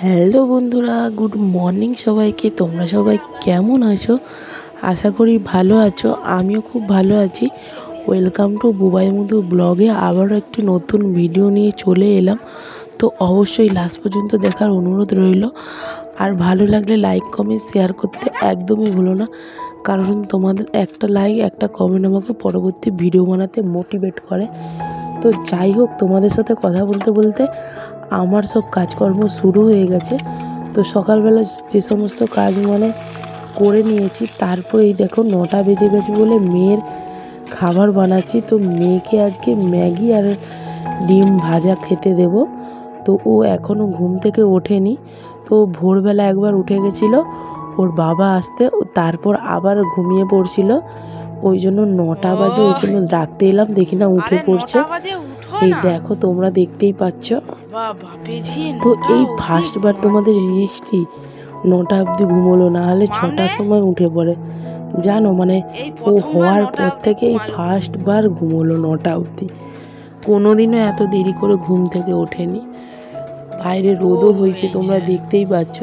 Hello বন্ধুরা, good morning সবাইকে। তোমরা সবাই কেমন আছো? আশা করি ভালো আছো। আমিও খুব ভালো আছি। ওয়েলকাম টু বুবাই মধু ব্লগে আবারও একটি নতুন ভিডিও নিয়ে চলে এলাম। তো অবশ্যই লাস্ট পর্যন্ত দেখার অনুরোধ রইল। আর ভালো লাগলে লাইক কমেন্ট শেয়ার করতে একদমই ভুলো না, কারণ তোমাদের একটা লাইক একটা কমেন্ট আমাকে পরবর্তী ভিডিও বানাতে মোটিভেট করে। তো যাই হোক, তোমাদের সাথে কথা বলতে বলতে আমার সব কাজকর্ম শুরু হয়ে গেছে। তো সকালবেলা যে সমস্ত কাজ করে নিয়েছি, তারপর এই দেখো 9টা বেজে গেছে বলে মেয়ের খাবার বানাচ্ছি। তো মেয়েকে আজকে ম্যাগি আর ডিম ভাজা খেতে দেব। তো ও এখনও ঘুম থেকে ওঠেনি। তো ভোরবেলা একবার উঠে গেছিলো ওর বাবা আসতে, তারপর আবার ঘুমিয়ে পড়ছিল। ওই জন্য 9টা বাজে, ওই জন্য রাখতে এলাম, দেখি না উঠে পড়ছে। এই দেখো, তোমরা দেখতেই পাচ্ছ। তো এই ফার্স্টবার তোমাদের মিষ্টি 9টা অবধি ঘুমোলো, না হলে 6টার সময় উঠে পড়ে জানো। ও হওয়ার পর থেকে এই ফার্স্টবার ঘুমোলো 9টা অবধি। কোনোদিনও এত দেরি করে ঘুম থেকে ওঠেনি। বাইরে রোদও হয়েছে, তোমরা দেখতেই পাচ্ছ।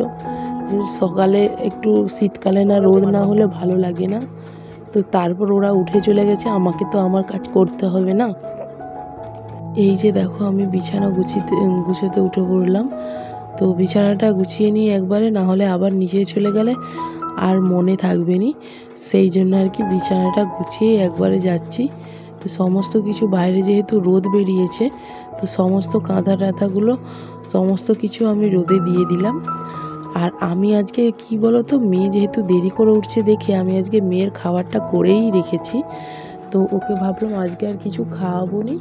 সকালে একটু শীতকালে না রোদ না হলে ভালো লাগে না। তো তারপর ওরা উঠে চলে গেছে, আমাকে তো আমার কাজ করতে হবে না। এই যে দেখো, আমি বিছানা গুছোতে উঠে পড়লাম। তো বিছানাটা গুছিয়ে নিই একবারে, না হলে আবার নিচে চলে গেলে আর মনে থাকবে নি। সেই জন্য আর কি বিছানাটা গুছিয়ে একবারে যাচ্ছি। তো সমস্ত কিছু বাইরে যেহেতু রোদ বেরিয়েছে, তো সমস্ত কাঁথা টাথাগুলো সমস্ত কিছু আমি রোদে দিয়ে দিলাম। আর আমি আজকে কি বলো তো, মেয়ে যেহেতু দেরি করে উঠছে দেখে আমি আজকে মেয়ের খাবারটা করেই রেখেছি। তো ওকে ভাবলাম আজকে আর কিছু খাওয়াবো নি,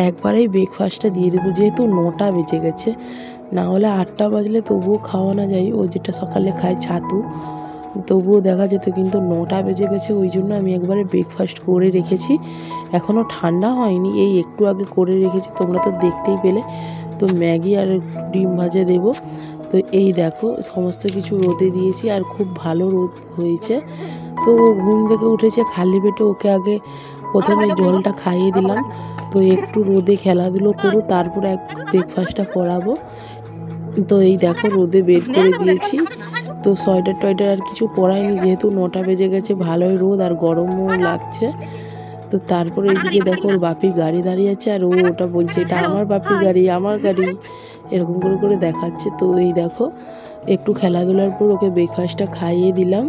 একবারেই ব্রেকফাস্টটা দিয়ে দেবো, যেহেতু 9টা বেজে গেছে। না হলে 8টা বাজলে তবুও খাওয়ানো যায়, ও যেটা সকালে খায় ছাতু, তবুও দেখা যেত। কিন্তু 9টা বেজে গেছে, ওই জন্য আমি একবারে ব্রেকফাস্ট করে রেখেছি। এখনও ঠান্ডা হয়নি, এই একটু আগে করে রেখেছি, তোমরা তো দেখতেই পেলে। তো ম্যাগি আর ডিম ভাজা দেবো। তো এই দেখো, সমস্ত কিছু রোদে দিয়েছি, আর খুব ভালো রোদ হয়েছে। তো ও ঘুম থেকে উঠেছে খালি পেটে, ওকে আগে প্রথমে জলটা খাইয়ে দিলাম। তো একটু রোদে খেলাধুলো করো, তারপর ব্রেকফাস্টটা করাবো। তো এই দেখো, রোদে বের করে দিয়েছি। তো সোয়েটার টয়েটার আর কিছু পরাইনি, যেহেতু 9টা বেজে গেছে, ভালোই রোদ আর গরমও লাগছে। তো তারপর এইদিকে দেখো, ওর বাপির গাড়ি দাঁড়িয়ে আছে, আর ও ওটা বলছে এটা আমার বাপির গাড়ি, আমার গাড়ি, এরকম করে করে দেখাচ্ছে। তো এই দেখো, একটু খেলাধুলার পর ওকে ব্রেকফাস্টটা খাইয়ে দিলাম।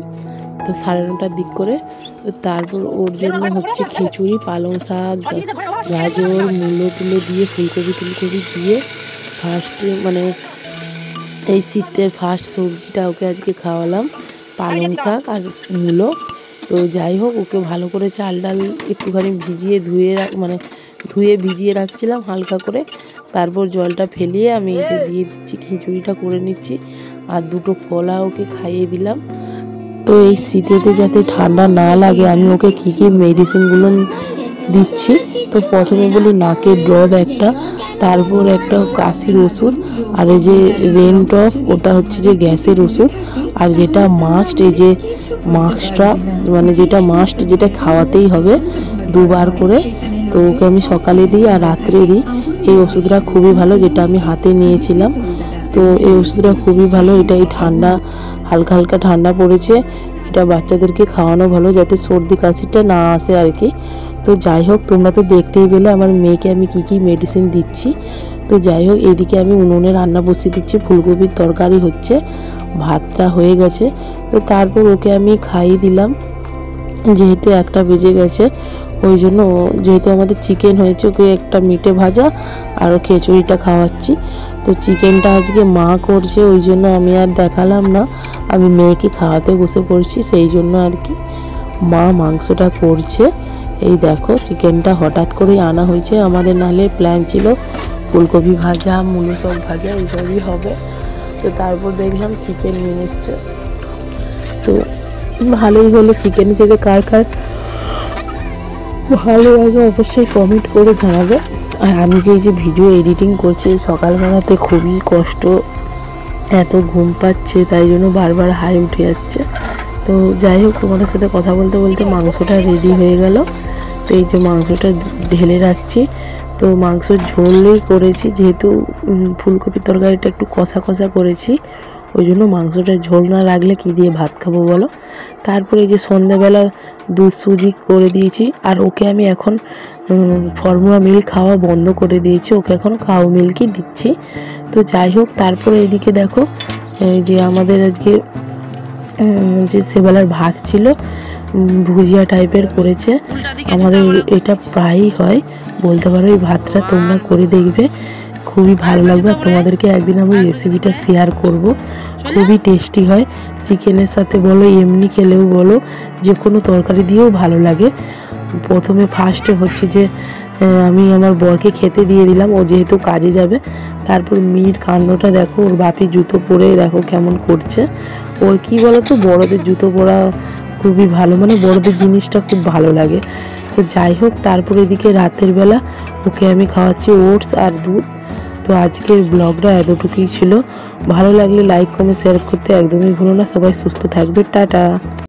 তো 9:30টার দিক করে। তো তারপর ওর জন্য হচ্ছে খিচুড়ি, পালং শাক, গাজর, মূলো টুলো দিয়ে, ফুলকপি দিয়ে এই শীতের ফার্স্ট সবজিটা ওকে আজকে খাওয়ালাম, পালং শাক আর মূলো। তো যাই হোক, ওকে ভালো করে চাল ডাল একটুখানি ধুয়ে ভিজিয়ে রাখছিলাম হালকা করে। তারপর জলটা ফেলিয়ে আমি এই যে দিয়ে দিচ্ছি, খিচুড়িটা করে নিচ্ছি, আর 2টো কলা ওকে খাইয়ে দিলাম। তো এই শীতেতে যাতে ঠান্ডা না লাগে, আমি ওকে কী কী মেডিসিনগুলো দিচ্ছি। তো প্রথমে বলি নাকের ড্রপ একটা, তারপর একটা কাশির ওষুধ, আর এই যে রেনটফ, ওটা হচ্ছে যে গ্যাসের ওষুধ। আর যেটা মাস্ট, এই যে যেটা খাওয়াতেই হবে 2বার করে। তো ওকে আমি সকালে দিই আর রাত্রে দিই। এই ওষুধটা খুবই ভালো, যেটা আমি হাতে নিয়েছিলাম। তো এই ওষুধটা খুবই ভালো। এটা এই হালকা হালকা ঠান্ডা পড়েছে, এটা বাচ্চাদেরকে খাওয়ানো ভালো, যাতে সর্দি কাশিটা না আসে আর কি। তো যাই হোক, তোমরা তো দেখতেই পেলে আমার মেয়েকে আমি কি কি মেডিসিন দিচ্ছি। তো যাই হোক, এইদিকে আমি উনুনে রান্না বসিয়ে দিচ্ছি, ফুলকপির তরকারি হচ্ছে, ভাতটা হয়ে গেছে। তো তারপর ওকে আমি খাইয়ে দিলাম, যেহেতু 1টা বেজে গেছে। ওই জন্য যেহেতু আমাদের চিকেন হয়েছে, ওকে একটা মিটে ভাজা আর খিচুড়িটা খাওয়াচ্ছি। তো চিকেনটা আজকে মা করছে, ওই জন্য আমি আর দেখালাম না, আমি মেয়েকে খাওয়াতে বসে পড়ছি, সেই জন্য আর কি মা মাংসটা করছে। এই দেখো, চিকেনটা হঠাৎ করেই আনা হয়েছে আমাদের, নাহলে প্ল্যান ছিল ফুলকপি ভাজা, মূলো শাক ভাজা, এইসবই হবে। তো তারপর দেখলাম চিকেন নিয়ে এসছে। তো ভালোই হলো। চিকেন থেকে কার কার ভালো লাগে অবশ্যই কমেন্ট করে জানাবে। আর আমি যে ভিডিও এডিটিং করছি সকালবেলাতে, খুবই কষ্ট, এত ঘুম পাচ্ছে, তাই জন্য বারবার হাই উঠে যাচ্ছে। তো যাই হোক, তোমাদের সাথে কথা বলতে বলতে মাংসটা রেডি হয়ে গেল। তো এই যে মাংসটা ঢেলে রাখছি, তো মাংসর ঝোলই করেছি, যেহেতু ফুলকপির তরকারিটা একটু কষা কষা করেছি, ওই জন্য মাংসটা ঝোল না রাখলে কী দিয়ে ভাত খাবো বলো। তারপরে এই যে সন্ধ্যাবেলা দুধ সুজি করে দিয়েছি, আর ওকে আমি এখন ফর্মুলা মিল্ক খাওয়া বন্ধ করে দিয়েছি, ওকে এখন কাউ মিল্কই দিচ্ছি। তো যাই হোক, তারপরে এদিকে দেখো এই যে আমাদের আজকে যে সেবেলার ভাত ছিল, ভুজিয়া টাইপের করেছে। আমাদের এটা প্রায়ই হয় বলতে পারো। এই ভাতটা তোমরা করে দেখবে, খুবই ভালো লাগবে। আর তোমাদেরকে একদিন আমি রেসিপিটা শেয়ার করব। খুবই টেস্টি হয়, চিকেনের সাথে বলো, এমনি খেলেও বলো, যে কোনো তরকারি দিয়েও ভালো লাগে। প্রথমে ফার্স্টে হচ্ছে যে আমি আমার বরকে খেতে দিয়ে দিলাম, ও যেহেতু কাজে যাবে। তারপর মির কাণ্ডটা দেখো, ওর বাপি জুতো পরে দেখো কেমন করছে। ওর কী বলো তো, বড়দের জুতো পরা খুবই ভালো, মানে বড়দের জিনিসটা খুব ভালো লাগে। তো যাই হোক, তারপর এদিকে রাতের বেলা ওকে আমি খাওয়াচ্ছি ওটস আর দুধ। তো আজকের ব্লগটা এতটুকুই ছিল। ভালো লাগলে লাইক কমেন্ট শেয়ার করতে একদমই ভুলো না। সবাই সুস্থ থাকবে, টাটা।